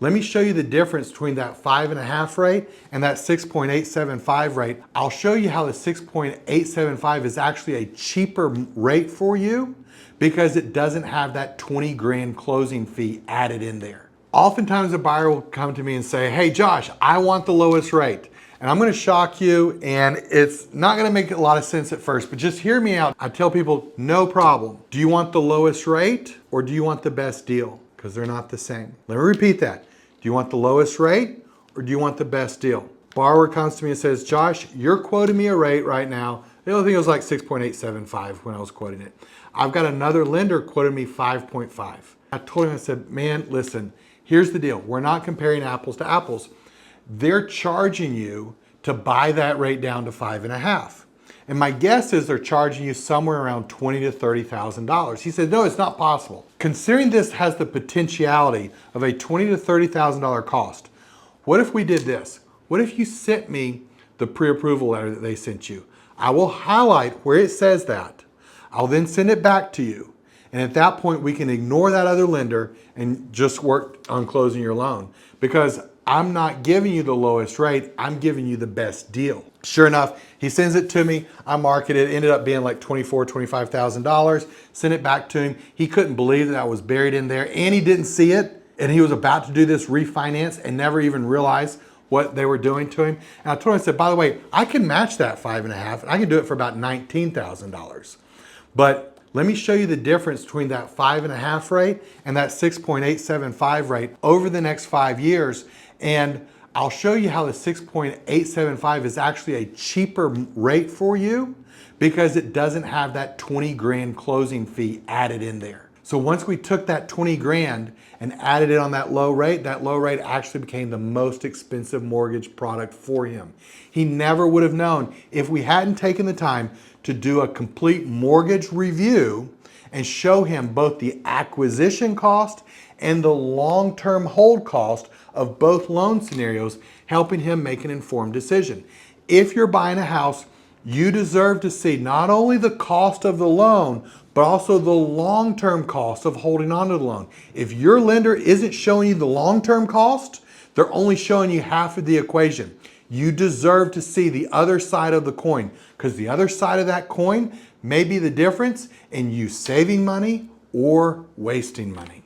let me show you the difference between that 5.5 rate and that 6.875 rate. I'll show you how the 6.875 is actually a cheaper rate for you because it doesn't have that 20 grand closing fee added in there. Oftentimes a buyer will come to me and say, hey Josh, I want the lowest rate. And I'm gonna shock you, and it's not gonna make a lot of sense at first, but just hear me out. I tell people, no problem. Do you want the lowest rate or do you want the best deal? Because they're not the same. Let me repeat that. Do you want the lowest rate or do you want the best deal? Borrower comes to me and says, Josh, you're quoting me a rate right now. The other thing was like 6.875 when I was quoting it. I've got another lender quoting me 5.5. I told him, I said, man, listen, here's the deal. We're not comparing apples to apples. They're charging you to buy that rate down to 5.5. And my guess is they're charging you somewhere around $20,000 to $30,000. He said, no, it's not possible. Considering this has the potentiality of a $20,000 to $30,000 cost, what if we did this? What if you sent me the pre-approval letter that they sent you? I will highlight where it says that. I'll then send it back to you. And at that point, we can ignore that other lender and just work on closing your loan, because I'm not giving you the lowest rate, I'm giving you the best deal. Sure enough, he sends it to me, I market it, ended up being like $24,000, $25,000, sent it back to him. He couldn't believe that I was buried in there, and he didn't see it, and he was about to do this refinance and never even realized what they were doing to him. And I told him, I said, by the way, I can match that 5.5, and I can do it for about $19,000. But let me show you the difference between that 5.5 rate and that 6.875 rate over the next 5 years. And I'll show you how the 6.875 is actually a cheaper rate for you because it doesn't have that 20 grand closing fee added in there. So once we took that 20 grand and added it on that low rate actually became the most expensive mortgage product for him. He never would have known if we hadn't taken the time to do a complete mortgage review and show him both the acquisition cost and the long-term hold cost of both loan scenarios, helping him make an informed decision. If you're buying a house, you deserve to see not only the cost of the loan, but also the long-term cost of holding on to the loan. If your lender isn't showing you the long-term cost, they're only showing you half of the equation. You deserve to see the other side of the coin, because the other side of that coin may be the difference in you saving money or wasting money.